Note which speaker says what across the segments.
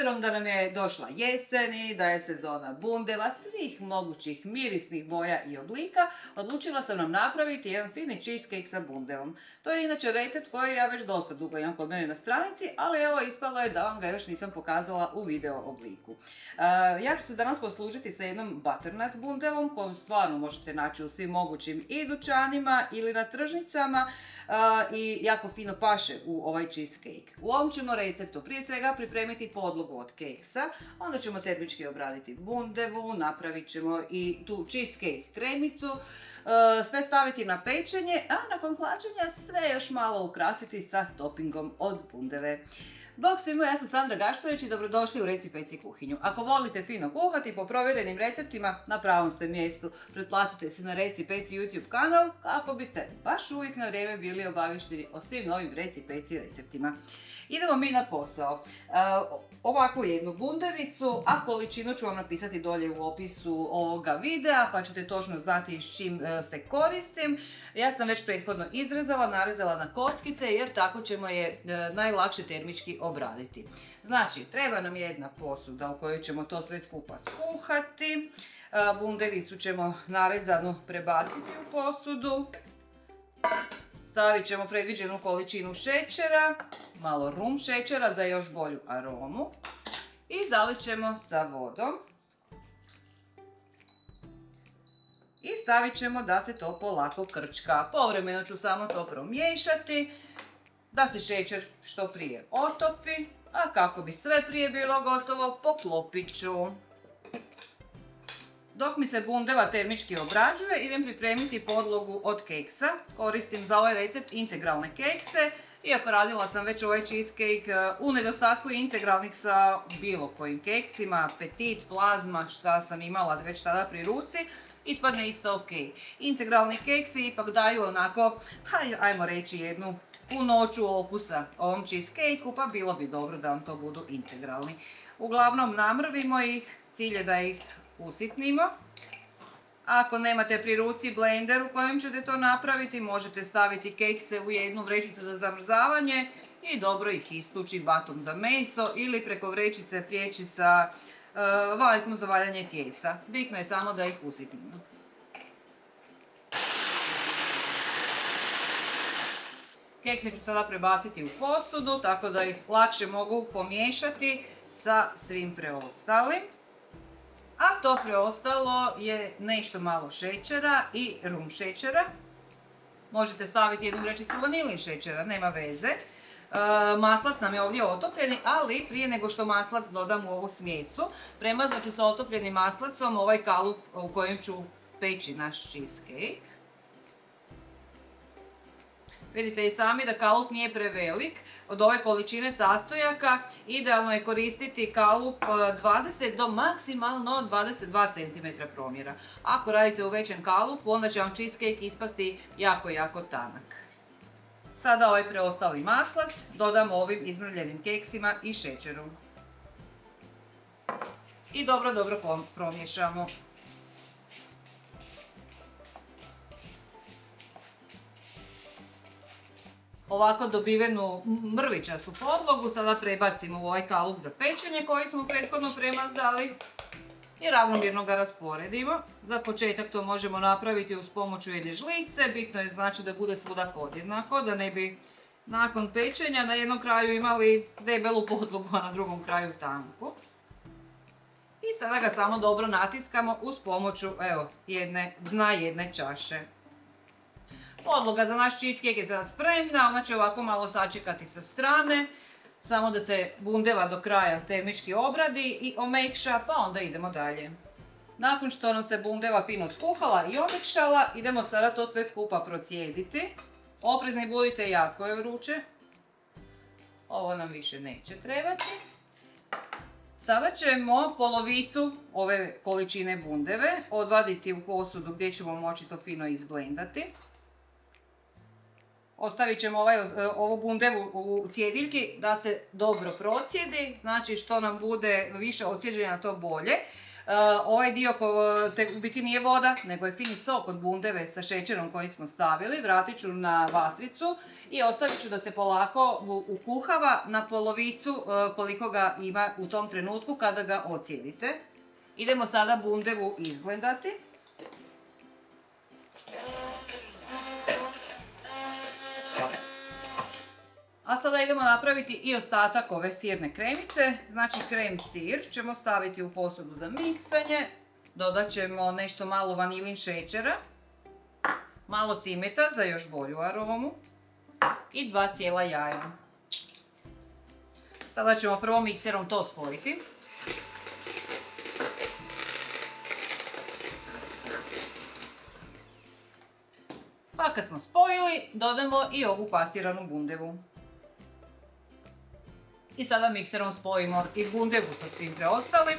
Speaker 1: obzirom da nam je došla jesen i da je sezona bundeva svih mogućih mirisnih boja i oblika, odlučila sam nam napraviti jedan fini cheesecake sa bundevom. To je inače recept koji ja već dosta dugo imam kod mene na stranici, ali evo ispalo je da vam ga još nisam pokazala u video obliku. Ja ću se danas poslužiti sa jednom butternut bundevom koju stvarno možete naći u svim mogućim i dućanima ili na tržnicama i jako fino paše u ovaj cheesecake. U ovom ćemo receptu prije svega pripremiti podlogu od keksa, onda ćemo termički obraditi bundevu, napravit ćemo i tu cheesecake kremicu, sve staviti na pečenje, a nakon hlađenja sve još malo ukrasiti sa toppingom od bundeve. Bog svima, ja sam Sandra Gašparić i dobrodošli u Reci Peci kuhinju. Ako volite fino kuhati po provjerenim receptima, na pravom ste mjestu. Pretplatite se na Reci Peci YouTube kanal kako biste baš uvijek na vrijeme bili obavješteni o svim novim Reci Peci receptima. Idemo mi na posao. Ovakvu jednu bundevicu, a količinu ću vam napisati dolje u opisu ovoga videa, pa ćete točno znati s čim se koristim. Ja sam već prethodno izrezala, narezala na kockice jer tako ćemo je najlakše termički obraditi. Znači, treba nam jedna posuda u kojoj ćemo to sve skupa skuhati. Bundevicu ćemo narezanu prebaciti u posudu. Stavit ćemo predviđenu količinu šećera, malo rum šećera za još bolju aromu i zalit ćemo sa vodom. I stavit ćemo da se to polako krčka. Povremeno ću samo to promiješati, da se šećer što prije otopi, a kako bi sve prije bilo gotovo, poklopit ću. Dok mi se bundeva termički obrađuje, idem pripremiti podlogu od keksa. Koristim za ovaj recept integralne kekse. Iako radila sam već ovaj cheesecake u nedostatku integralnih sa bilo kojim keksima, petit, plazma, šta sam imala već tada pri ruci, ispadne isto ok. Integralni keksi ipak daju onako, ajmo reći, jednu punoću okusa ovom cheesecakeu, pa bilo bi dobro da vam to budu integralni. Uglavnom namrvimo ih, cilj je da ih usitnimo. Ako nemate pri ruci blender u kojem ćete to napraviti, možete staviti kekse u jednu vrećicu za zamrzavanje i dobro ih istući batom za meso ili preko vrećice prijeći sa valjkom za valjanje tijesta. Bitno je samo da ih usitnimo. Kekse ću sada prebaciti u posudu, tako da ih lakše mogu pomiješati sa svim preostalim. A to preostalo je nešto malo šećera i rum šećera. Možete staviti jednu vrećicu vanilin šećera, nema veze. Maslac nam je ovdje otopljeni, ali prije nego što maslac dodam u ovu smjesu, premazat ću sa otopljenim maslacom ovaj kalup u kojem ću peći naš cheesecake. Vidite i sami da kalup nije prevelik. Od ove količine sastojaka idealno je koristiti kalup 20 do maksimalno 22 cm promjera. Ako radite u većem kalupu, onda će vam cheesecake ispasti jako, jako tanak. Sada ovaj preostali maslac dodam ovim izmrvljenim keksima i šećeru. I dobro promiješamo. Ovako dobivenu mrvičastu podlogu sada prebacimo u ovaj kalup za pečenje koji smo prethodno premazali i ravnomjerno ga rasporedimo. Za početak to možemo napraviti uz pomoć jedne žlice, bitno je znači da bude svuda podjednako, da ne bi nakon pečenja na jednom kraju imali debelu podlogu, a na drugom kraju tanku. I sada ga samo dobro natiskamo uz pomoću dna jedne čaše. Podloga za naš cheesecake je sada spremna, ona će ovako malo sačekati sa strane, samo da se bundeva do kraja termički obradi i omekša, pa onda idemo dalje. Nakon što nam se bundeva fino skuhala i omekšala, idemo sada to sve skupa procijediti. Oprezni budite, jako je vruće. Ovo nam više neće trebati. Sada ćemo polovicu ove količine bundeve odvaditi u posudu gdje ćemo moći to fino izblendati. Ostavit ćemo ovu bundevu u cjediljki da se dobro procijedi, znači što nam bude više ocijeđenja to bolje. Ovaj dio u biti nije voda, nego je fini sok od bundeve sa šećerom koji smo stavili. Vratit ću na vatricu i ostavit ću da se polako ukuhava na polovicu koliko ga ima u tom trenutku kada ga ocijedite. Idemo sada bundevu izblendati. A sada idemo napraviti i ostatak ove sirne kremice. Znači krem sir ćemo staviti u posudu za miksanje. Dodat ćemo nešto malo vanilin šećera. Malo cimeta za još bolju aromu. I 2 cijela jaja. Sada ćemo prvo mikserom to spojiti. Pa kad smo spojili, dodamo i ovu pasiranu bundevu. I sada mikserom spojimo i bundevu sa svim preostalim.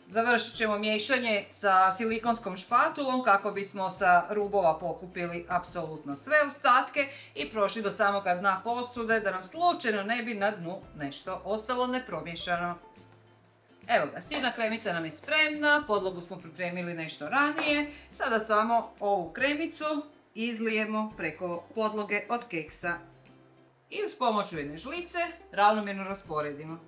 Speaker 1: Završit ćemo miješanje sa silikonskom špatulom kako bismo sa rubova pokupili apsolutno sve ostatke i prošli do samog dna posude da nam slučajno ne bi na dnu nešto ostalo nepromiješano. Evo ga, sirna kremica nam je spremna, podlogu smo pripremili nešto ranije. Sada samo ovu kremicu izlijemo preko podloge od keksa i uz pomoć jedne žlice ravnomjerno rasporedimo.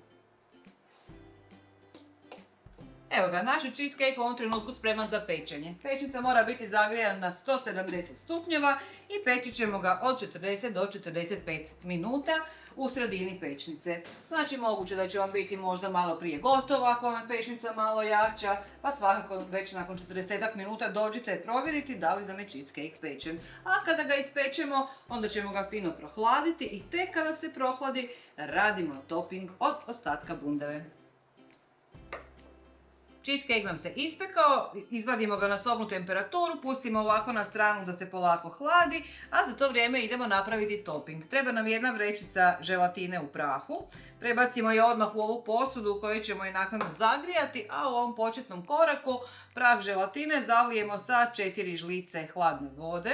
Speaker 1: Evo ga, naš je cheesecake u ovom trenutku spreman za pečenje. Pečnica mora biti zagrijana na 170 stupnjeva i peći ćemo ga od 40 do 45 minuta u sredini pečnice. Znači moguće da će vam biti možda malo prije gotova ako vam je pečnica malo jača, pa svakako već nakon 40 minuta dođite provjeriti da li nam je cheesecake pečen. A kada ga ispečemo, onda ćemo ga fino prohladiti i tek kada se prohladi radimo topping od ostatka bundeve. Cheesecake nam se ispekao, izvadimo ga na sobnu temperaturu, pustimo ovako na stranu da se polako hladi, a za to vrijeme idemo napraviti topping. Treba nam jedna vrećica želatine u prahu, prebacimo je odmah u ovu posudu u kojoj ćemo je naknadno zagrijati, a u ovom početnom koraku prah želatine zalijemo sa 4 žlice hladne vode,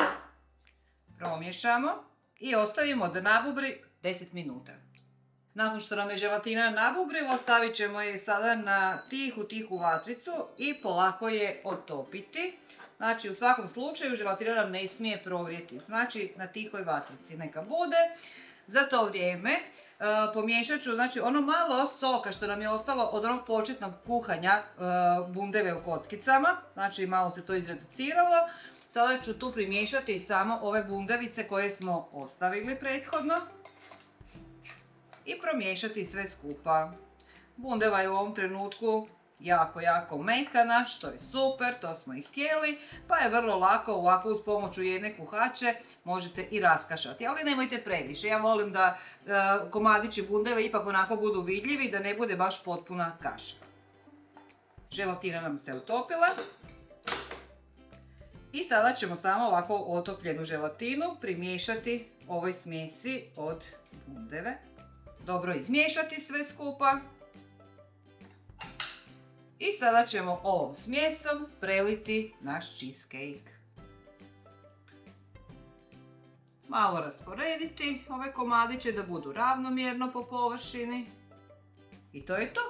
Speaker 1: promiješamo i ostavimo da nabubri 10 minuta. Nakon što nam je želatina nabubrila, stavit ćemo je sada na tihu vatricu i polako je otopiti. Znači u svakom slučaju želatina nam ne smije provrijeti, znači na tihoj vatrici neka bude. Za to vrijeme pomiješat ću znači, ono malo soka što nam je ostalo od onog početnog kuhanja bundeve u kockicama, znači malo se to izreduciralo. Sada ću tu primiješati samo ove bundevice koje smo ostavili prethodno. I promiješati sve skupa. Bundeva je u ovom trenutku jako mekana, što je super, to smo i htjeli, pa je vrlo lako ovako uz pomoću jedne kuhače možete i raskašati, ali nemojte previše. Ja volim da komadići bundeve ipak onako budu vidljivi, da ne bude baš potpuna kaša. Želatina nam se utopila. I sada ćemo samo ovako otopljenu želatinu primiješati ovoj smjesi od bundeve. Dobro izmiješati sve skupa. I sada ćemo ovom smjesom preliti naš cheesecake. Malo rasporediti ove komadiće da budu ravnomjerno po površini. I to je to.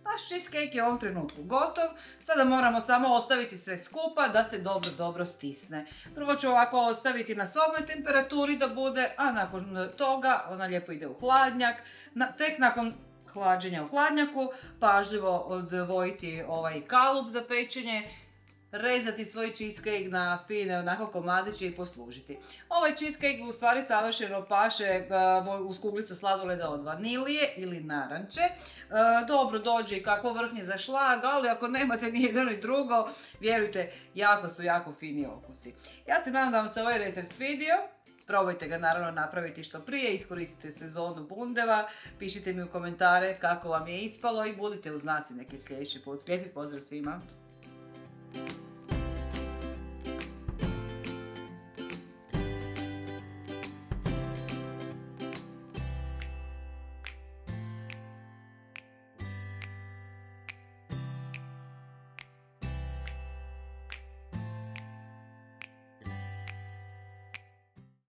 Speaker 1: Naš cheesecake je u ovom trenutku gotov. Sada moramo samo ostaviti sve skupa da se dobro stisne. Prvo ću ovako ostaviti na sobnoj temperaturi da bude, a nakon toga ona lijepo ide u hladnjak. Tek nakon hlađenja u hladnjaku pažljivo odvojiti ovaj kalup za pečenje, rezati svoj cheesecake na fine onako komadiće i poslužiti. Ovaj cheesecake u stvari savršeno paše uz kuglicu sladoleda od vanilije ili naranče. Dobro dođe i kako vrhnje za šlag, ali ako nemate ni jedno ni drugo, vjerujte, jako fini okusi. Ja se nadam da vam se ovaj recept svidio. Probajte ga naravno napraviti što prije, iskoristite sezonu bundeva, pišite mi u komentare kako vam je ispalo i budite uz nas i neki sljedeći put. Lijepi pozdrav svima!